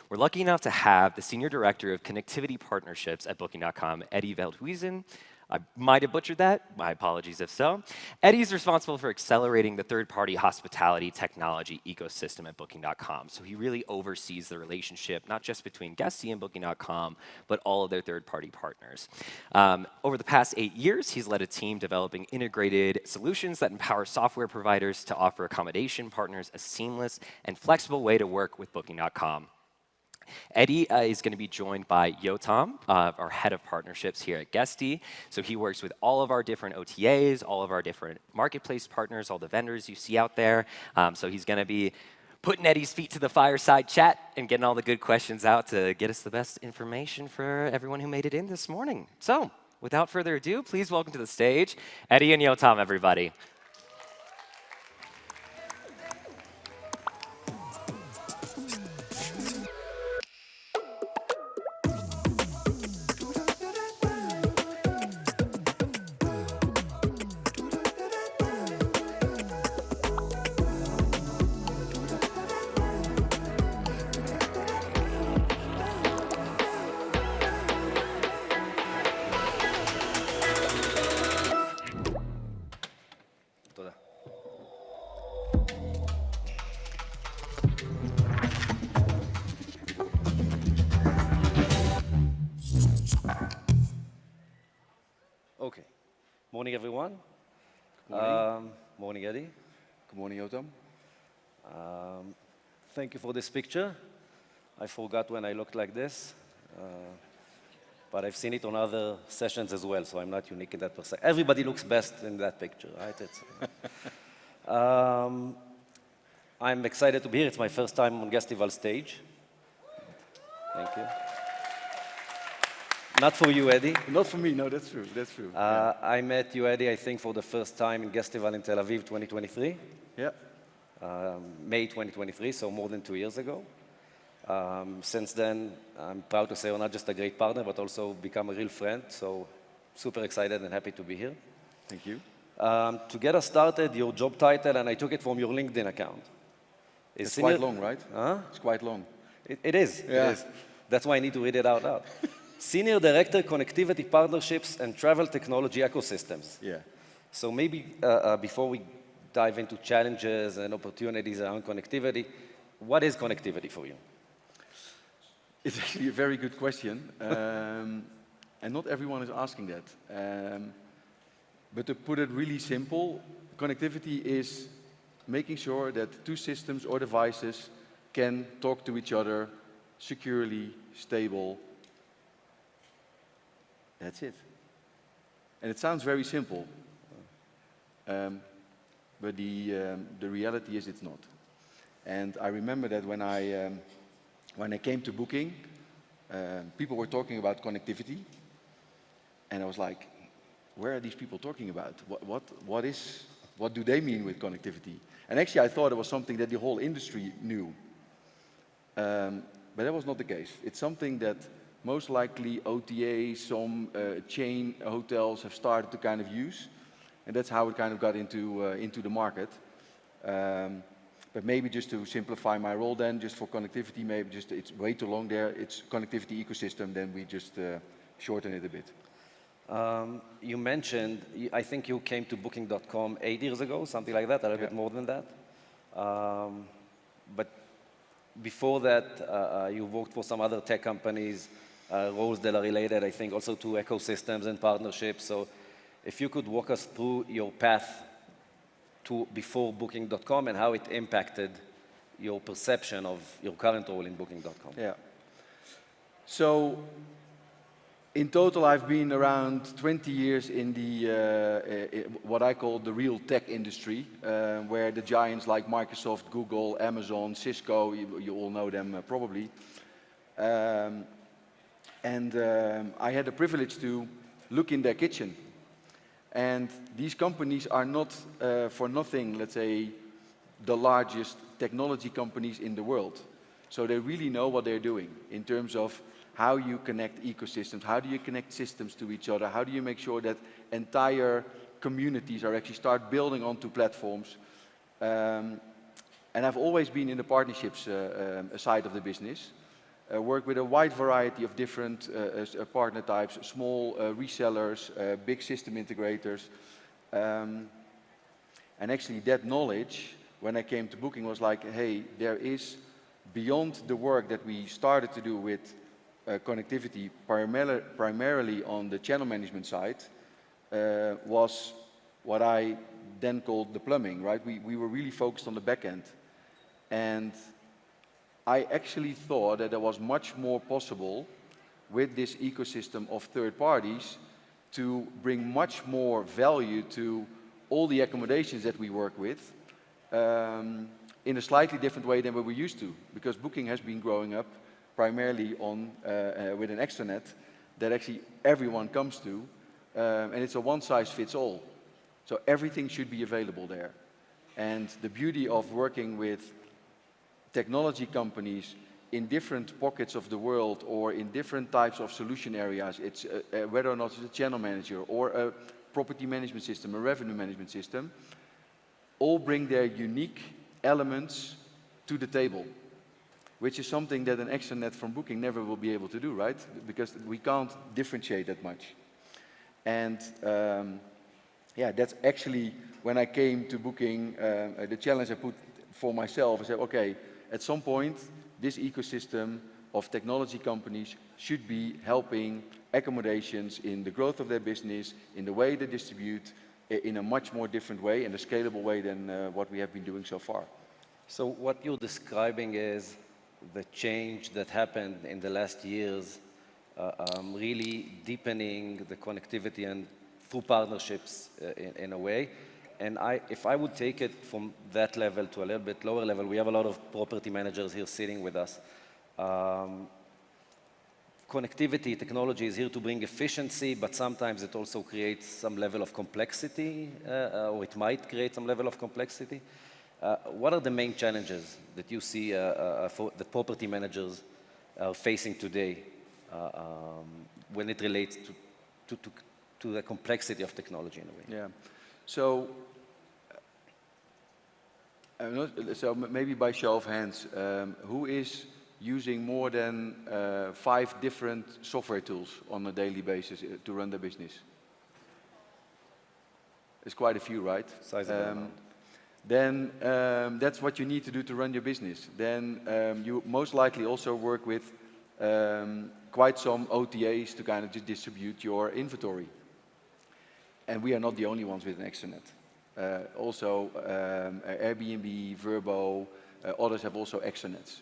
We're lucky enough to have the Senior Director of Connectivity Partnerships at Booking.com, Eddy Veldhuizen. I might have butchered that. My apologies if so. Eddy's responsible for accelerating the third-party hospitality technology ecosystem at Booking.com. So he really oversees the relationship, not just between Guesty and Booking.com, but all of their third-party partners. Over the past 8 years, he's led a team developing integrated solutions that empower software providers to offer accommodation partners a seamless and flexible way to work with Booking.com. Eddy is going to be joined by Yotam, our head of partnerships here at Guesty. So he works with all of our different OTAs, all of our different marketplace partners, all the vendors you see out there. So he's going to be putting Eddy's feet to the fireside chat and getting all the good questions out to get us the best information for everyone who made it in this morning. So without further ado, please welcome to the stage Eddy and Yotam, everybody. Okay. Morning, everyone. Good morning. Morning, Eddy. Good morning, Yotam. Thank you for this picture. I forgot when I looked like this, but I've seen it on other sessions as well, so I'm not unique in that perspective. Everybody looks best in that picture, right? I'm excited to be here. It's my first time on Guestival stage. Thank you. Not for you, Eddy. Not for me, no, that's true, that's true. I met you, Eddy, I think, for the first time in Guestival in Tel Aviv 2023. Yeah. May 2023, so more than 2 years ago. Since then, I'm proud to say I'm not just a great partner, but also become a real friend, so super excited and happy to be here. Thank you. To get us started, your job title, and I took it from your LinkedIn account. It's quite long, right? Huh? It's quite long. It is, Yeah. it is. That's why I need to read it out loud. Senior Director, Connectivity Partnerships and Travel Technology Ecosystems. Yeah. So maybe before we dive into challenges and opportunities around connectivity, what is connectivity for you? It's actually a very good question, and not everyone is asking that. But to put it really simple, connectivity is making sure that two systems or devices can talk to each other securely, stable. That's it. And it sounds very simple, but the reality is it's not. And I remember that when I came to Booking, people were talking about connectivity, and I was like, where are these people talking about? What do they mean with connectivity? And actually I thought it was something that the whole industry knew. But that was not the case. It's something that most likely OTAs, some chain hotels have started to kind of use, and that's how it kind of got into the market. But maybe just to simplify my role then, just for connectivity, maybe just it's way too long there. It's connectivity ecosystem, then we just shorten it a bit. You mentioned, I think you came to Booking.com 8 years ago, something like that, a little bit more than that. But before that, you worked for some other tech companies, roles that are related, I think, also to ecosystems and partnerships. So if you could walk us through your path to before Booking.com and how it impacted your perception of your current role in Booking.com. Yeah. So in total, I've been around 20 years in the what I call the real tech industry, where the giants like Microsoft, Google, Amazon, Cisco, you all know them probably. I had the privilege to look in their kitchen. And these companies are not for nothing, let's say, the largest technology companies in the world. So they really know what they're doing in terms of how you connect ecosystems, how do you connect systems to each other, how do you make sure that entire communities are actually start building onto platforms. And I've always been in the partnerships side of the business. work with a wide variety of different partner types, small resellers, big system integrators. And actually that knowledge, when I came to Booking, was like, hey, there is, beyond the work that we started to do with connectivity, primarily on the channel management side, was what I then called the plumbing, right? We were really focused on the back end. And I actually thought that there was much more possible with this ecosystem of third parties to bring much more value to all the accommodations that we work with in a slightly different way than we were used to, because Booking has been growing up primarily on with an extranet that actually everyone comes to, and it's a one-size-fits-all. So everything should be available there. And the beauty of working with technology companies in different pockets of the world or in different types of solution areas, it's whether or not it's a channel manager or a property management system, a revenue management system, all bring their unique elements to the table, which is something that an extranet from Booking never will be able to do, right? Because we can't differentiate that much. And yeah, that's actually, when I came to Booking, the challenge I put for myself, I said, okay, at some point, this ecosystem of technology companies should be helping accommodations in the growth of their business, in the way they distribute, in a much more different way and a scalable way than what we have been doing so far. So what you're describing is the change that happened in the last years, really deepening the connectivity and through partnerships in a way. And if I would take it from that level to a little bit lower level, we have a lot of property managers here sitting with us. Connectivity technology is here to bring efficiency, but sometimes it also creates some level of complexity, or it might create some level of complexity. What are the main challenges that you see that property managers are facing today when it relates to the complexity of technology in a way? Yeah. So, so maybe by show of hands, who is using more than 5 different software tools on a daily basis to run their business? It's quite a few, right? Sizable amount. Then that's what you need to do to run your business. Then you most likely also work with quite some OTAs to kind of just distribute your inventory. And we are not the only ones with an extranet. Also, Airbnb, Vrbo, others have also extranets.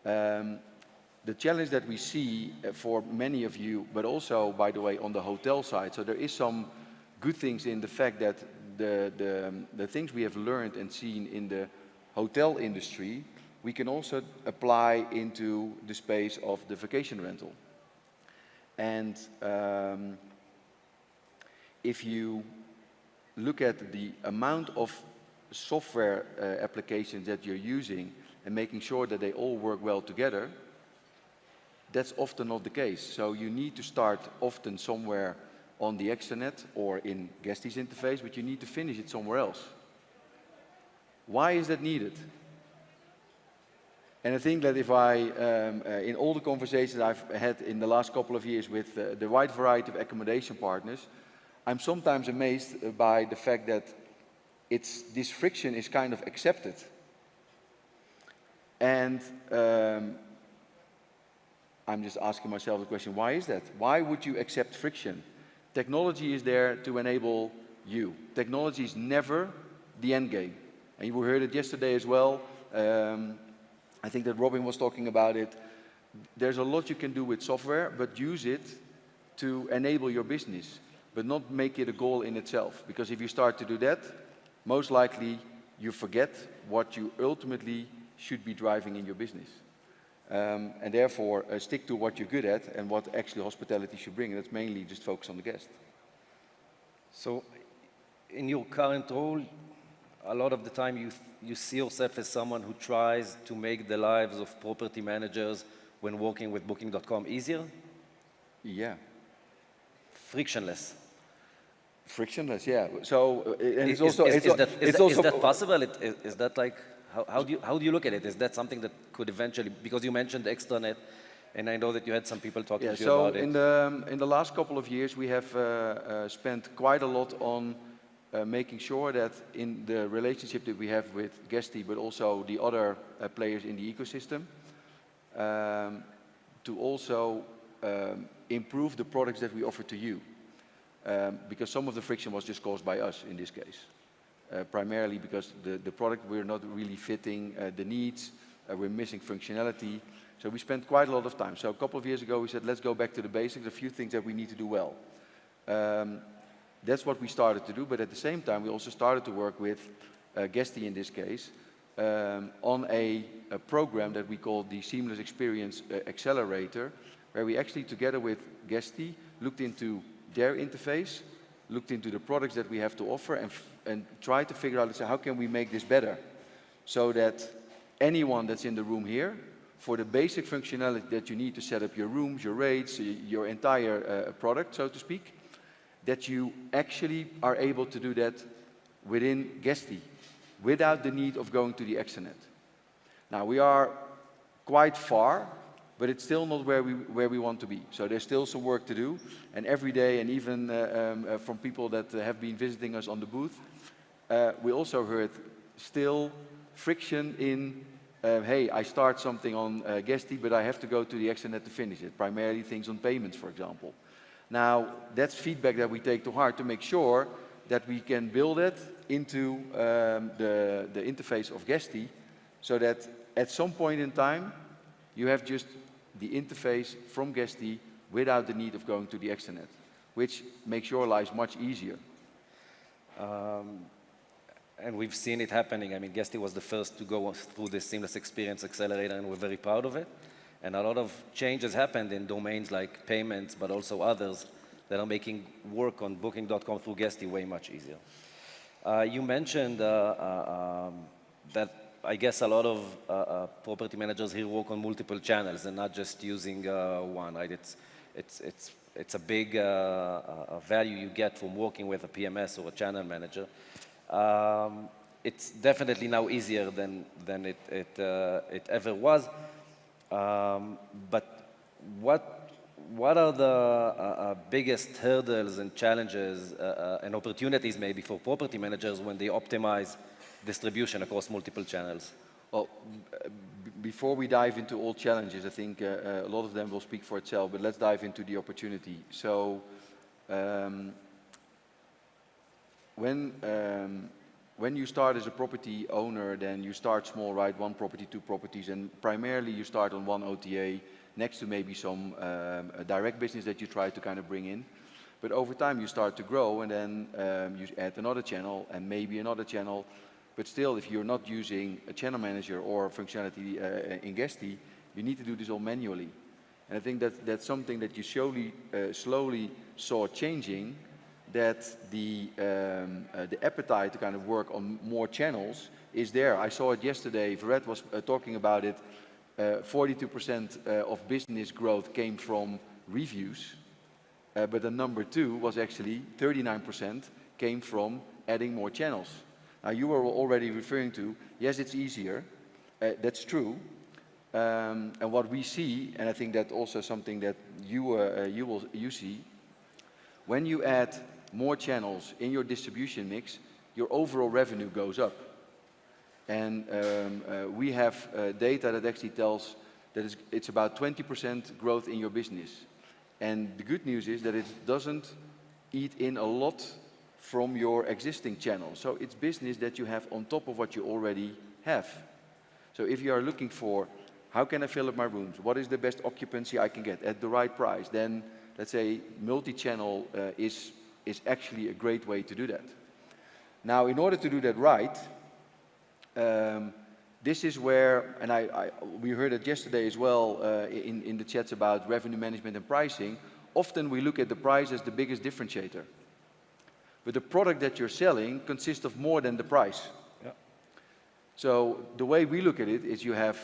The challenge that we see for many of you, but also, by the way, on the hotel side, so there is some good things in the fact that the things we have learned and seen in the hotel industry, we can also apply into the space of the vacation rental. And if you look at the amount of software applications that you're using and making sure that they all work well together, that's often not the case. So you need to start often somewhere on the extranet or in Guesty's interface, but you need to finish it somewhere else. Why is that needed? And I think that if I, in all the conversations I've had in the last couple of years with the wide variety of accommodation partners, I'm sometimes amazed by the fact that this friction is kind of accepted. And I'm just asking myself the question, why is that? Why would you accept friction? Technology is there to enable you. Technology is never the end game. And you heard it yesterday as well. I think that Robin was talking about it. There's a lot you can do with software, but use it to enable your business, but not make it a goal in itself. Because if you start to do that, most likely you forget what you ultimately should be driving in your business. And therefore, stick to what you're good at and what actually hospitality should bring. And that's mainly just focus on the guest. So, in your current role, a lot of the time you see yourself as someone who tries to make the lives of property managers when working with Booking.com easier? Yeah. Frictionless. Frictionless, yeah. So, and it's Is also... that possible? Is that like how do you look at it? Is that something that could eventually, because you mentioned extranet, and I know that you had some people talking to you about it. In the last couple of years, we have spent quite a lot on making sure that in the relationship that we have with Guesty, but also the other players in the ecosystem, to also improve the products that we offer to you. Because some of the friction was just caused by us in this case. Primarily because the product, we're not really fitting the needs, we're missing functionality. So we spent quite a lot of time. So a couple of years ago we said, let's go back to the basics, a few things that we need to do well. That's what we started to do, but at the same time we also started to work with Guesty in this case, on a program that we call the Seamless Experience Accelerator, where we actually together with Guesty looked into their interface, looked into the products that we have to offer, and tried to figure out, how can we make this better? So that anyone that's in the room here, for the basic functionality that you need to set up your rooms, your rates, your entire product, so to speak, that you actually are able to do that within Guesty, without the need of going to the extranet. Now, we are quite far, but it's still not where we want to be. So there's still some work to do, and every day, and even from people that have been visiting us on the booth, we also heard still friction in, hey, I start something on Guesty, but I have to go to the extranet to finish it, primarily things on payments, for example. Now, that's feedback that we take to heart to make sure that we can build it into the interface of Guesty, so that at some point in time, you have just the interface from Guesty without the need of going to the extranet, which makes your lives much easier. And we've seen it happening. I mean, Guesty was the first to go through this Seamless Experience Accelerator, and we're very proud of it. And a lot of changes happened in domains like payments, but also others that are making work on Booking.com through Guesty way much easier. You mentioned that I guess a lot of property managers here work on multiple channels and not just using one, right? It's a big value you get from working with a PMS or a channel manager. It's definitely now easier than it ever was. But what are the biggest hurdles and challenges and opportunities maybe for property managers when they optimize distribution across multiple channels? Well, before we dive into all challenges, I think a lot of them will speak for itself, but let's dive into the opportunity. So when you start as a property owner, then you start small, right? 1 property, 2 properties, and primarily you start on 1 OTA next to maybe some direct business that you try to kind of bring in. But over time you start to grow, and then you add another channel and maybe another channel. But still, if you're not using a channel manager or functionality in Guesty, you need to do this all manually. And I think that's something that you slowly saw changing, that the appetite to kind of work on more channels is there. I saw it yesterday. Vered was talking about it. 42% of business growth came from reviews, but the number 2 was actually 39% came from adding more channels. Now, you were already referring to, yes, it's easier. That's true. And what we see, and I think that also something that you see, when you add more channels in your distribution mix, your overall revenue goes up. And we have data that actually tells that it's about 20% growth in your business. And the good news is that it doesn't eat in a lot from your existing channels. So it's business that you have on top of what you already have. So if you are looking for, how can I fill up my rooms? What is the best occupancy I can get at the right price? Then, let's say, multi-channel is actually a great way to do that. Now, in order to do that right, this is where, and we heard it yesterday as well in the chats about revenue management and pricing. Often we look at the price as the biggest differentiator. But the product that you're selling consists of more than the price. Yeah. So the way we look at it is you have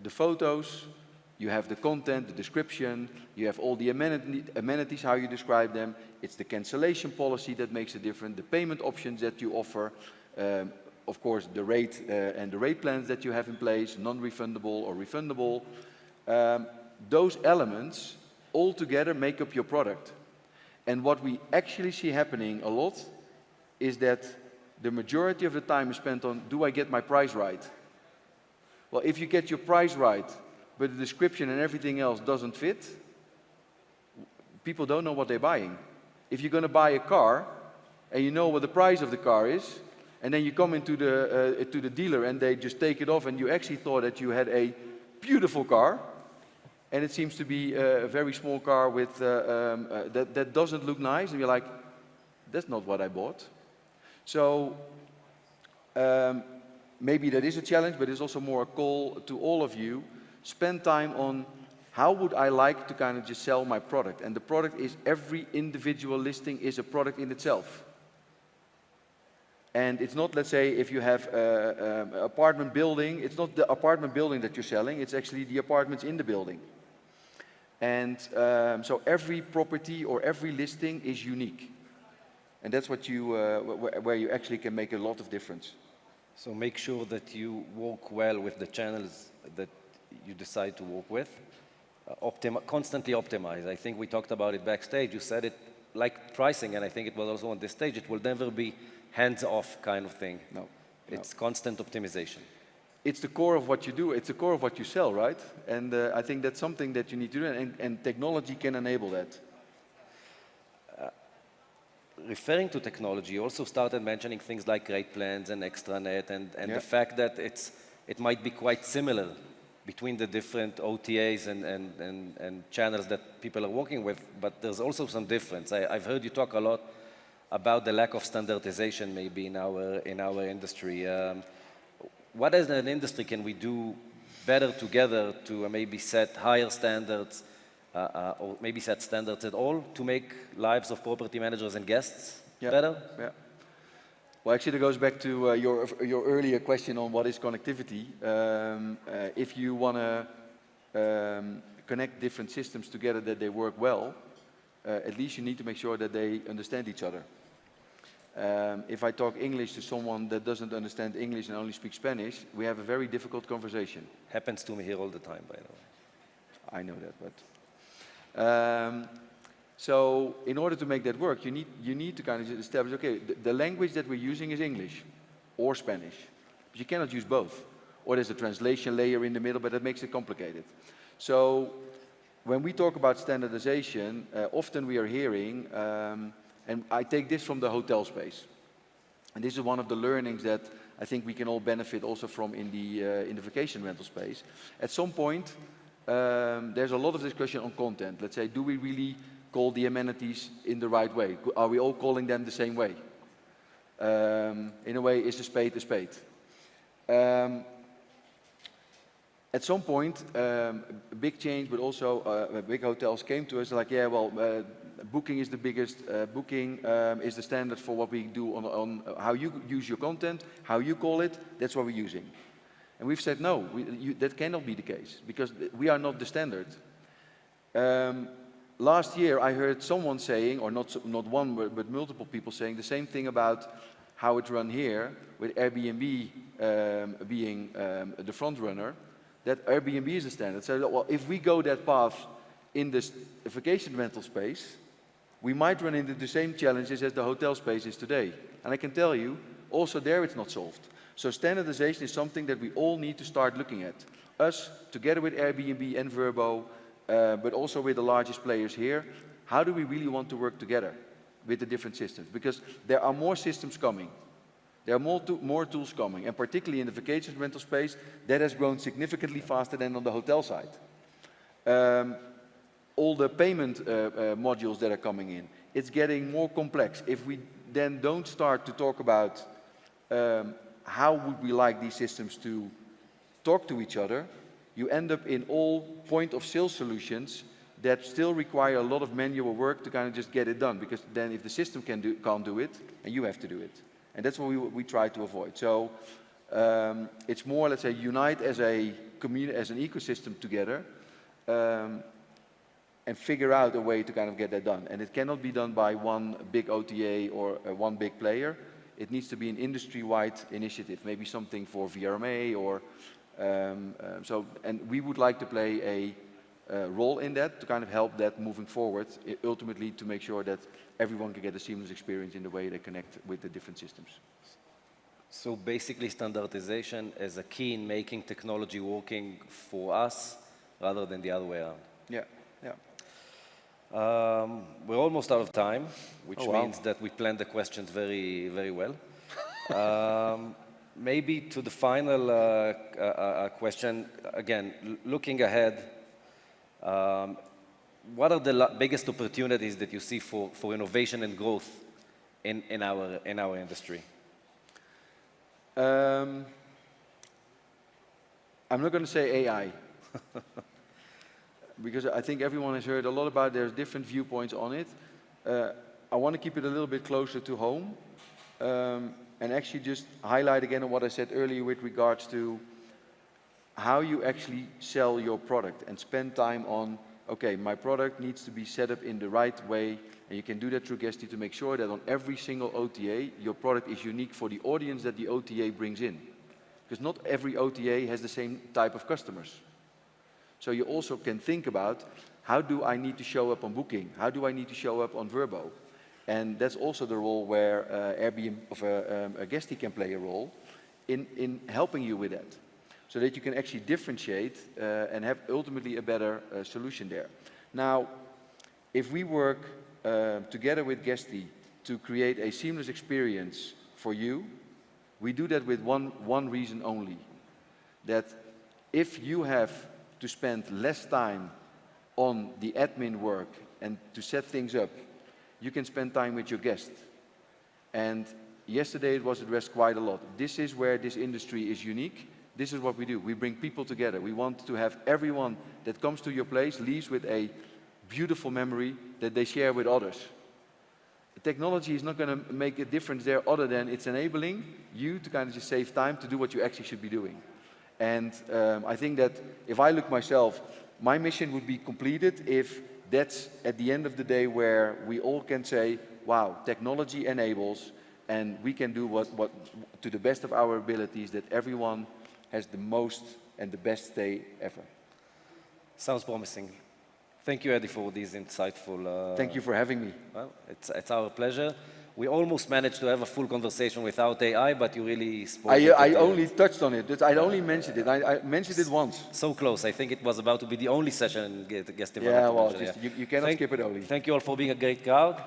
the photos, you have the content, the description, you have all the amenities, how you describe them. It's the cancellation policy that makes it different, the payment options that you offer, of course, the rate and the rate plans that you have in place, non-refundable or refundable. Those elements all together make up your product. And what we actually see happening a lot is that the majority of the time is spent on, do I get my price right? Well, if you get your price right, but the description and everything else doesn't fit, people don't know what they're buying. If you're going to buy a car, and you know what the price of the car is, and then you come into to the dealer and they just take it off, and you actually thought that you had a beautiful car, and it seems to be a very small car with that doesn't look nice, and you're like, that's not what I bought. So maybe that is a challenge, but it's also more a call to all of you. Spend time on how would I like to kind of just sell my product. And the product is, every individual listing is a product in itself. And it's not, let's say, if you have an apartment building, it's not the apartment building that you're selling, it's actually the apartments in the building. And so every property or every listing is unique. And that's what you, where you actually can make a lot of difference. So make sure that you work well with the channels that you decide to work with. Constantly optimize. I think we talked about it backstage. You said it like pricing, and I think it was also on this stage. It will never be hands-off kind of thing. No. It's constant optimization. It's the core of what you do. It's the core of what you sell, right? And I think that's something that you need to do, and technology can enable that. Referring to technology, you also started mentioning things like rate plans and extranet, and Yeah. the fact that it might be quite similar between the different OTAs and channels that people are working with, but there's also some difference. I've heard you talk a lot about the lack of standardization maybe in our industry. What as an industry can we do better together to maybe set higher standards, or maybe set standards at all, to make lives of property managers and guests better? Yeah. Well, actually, it goes back to your earlier question on what is connectivity. If you want to connect different systems together that they work well, at least you need to make sure that they understand each other. If I talk English to someone that doesn't understand English and only speaks Spanish, we have a very difficult conversation. Happens to me here all the time, by the way. I know that, but so in order to make that work, you need to kind of establish, okay, the language that we're using is English or Spanish, but you cannot use both. Or there's a translation layer in the middle, but that makes it complicated. So when we talk about standardization, often we are hearing, and I take this from the hotel space, and this is one of the learnings that I think we can all benefit also from in the vacation rental space. At some point, there's a lot of discussion on content. Let's say, do we really call the amenities in the right way? Are we all calling them the same way? In a way, is a spade a spade? At some point, a big change, but also big hotels came to us like, yeah, well, booking is the biggest. Booking is the standard for what we do on how you use your content, how you call it. That's what we're using. And we've said, no, that cannot be the case, because we are not the standard. Last year, I heard someone saying, or not one, but multiple people saying the same thing about how it's run here, with Airbnb being the front runner, that Airbnb is the standard. So, well, if we go that path in this vacation rental space, we might run into the same challenges as the hotel space is today. And I can tell you, also there it's not solved. So standardization is something that we all need to start looking at. Us, together with Airbnb and Vrbo, but also with the largest players here, how do we really want to work together with the different systems? Because there are more systems coming. There are more tools coming, and particularly in the vacation rental space, that has grown significantly faster than on the hotel side. All the payment modules that are coming in, it's getting more complex. If we then don't start to talk about how would we like these systems to talk to each other, you end up in all point-of-sale solutions that still require a lot of manual work to kind of just get it done, because then if the system can't do it, and you have to do it. And that's what we try to avoid. So it's more, let's say, unite as a community, as an ecosystem together, and figure out a way to kind of get that done. And it cannot be done by one big OTA or one big player. It needs to be an industry-wide initiative, maybe something for VRMA or and we would like to play a role in that to kind of help that moving forward, ultimately to make sure that everyone can get a seamless experience in the way they connect with the different systems. So basically standardization is a key in making technology working for us rather than the other way around. Yeah, yeah. We're almost out of time, which Oh, wow. means that we planned the questions very, very well. Maybe to the final question, again, looking ahead, what are the biggest opportunities that you see for innovation and growth in our industry? I'm not going to say AI. Because I think everyone has heard a lot about, there's different viewpoints on it. I want to keep it a little bit closer to home. And actually just highlight again on what I said earlier with regards to how you actually sell your product and spend time on, okay, my product needs to be set up in the right way, and you can do that through Guesty to make sure that on every single OTA, your product is unique for the audience that the OTA brings in. Because not every OTA has the same type of customers. So you also can think about, how do I need to show up on Booking? How do I need to show up on Vrbo? And that's also the role where Airbnb or Guesty can play a role in helping you with that, so that you can actually differentiate and have ultimately a better solution there. Now, if we work together with Guesty to create a seamless experience for you, we do that with one reason only, that if you have to spend less time on the admin work and to set things up, you can spend time with your guest. And yesterday it was addressed quite a lot. This is where this industry is unique. This is what we do. We bring people together. We want to have everyone that comes to your place leaves with a beautiful memory that they share with others. The technology is not going to make a difference there other than it's enabling you to kind of just save time to do what you actually should be doing. And I think that if I look myself, my mission would be completed if that's at the end of the day where we all can say, wow, technology enables, and we can do what to the best of our abilities, that everyone has the most and the best day ever. Sounds promising. Thank you, Eddy, for these insightful... Thank you for having me. Well, it's our pleasure. We almost managed to have a full conversation without AI, but you really spoke. I only touched on it. I only mentioned it. I mentioned it once. So close. I think it was about to be the only session in Guest Yeah, well, you cannot skip it, Oli. Thank you all for being a great crowd.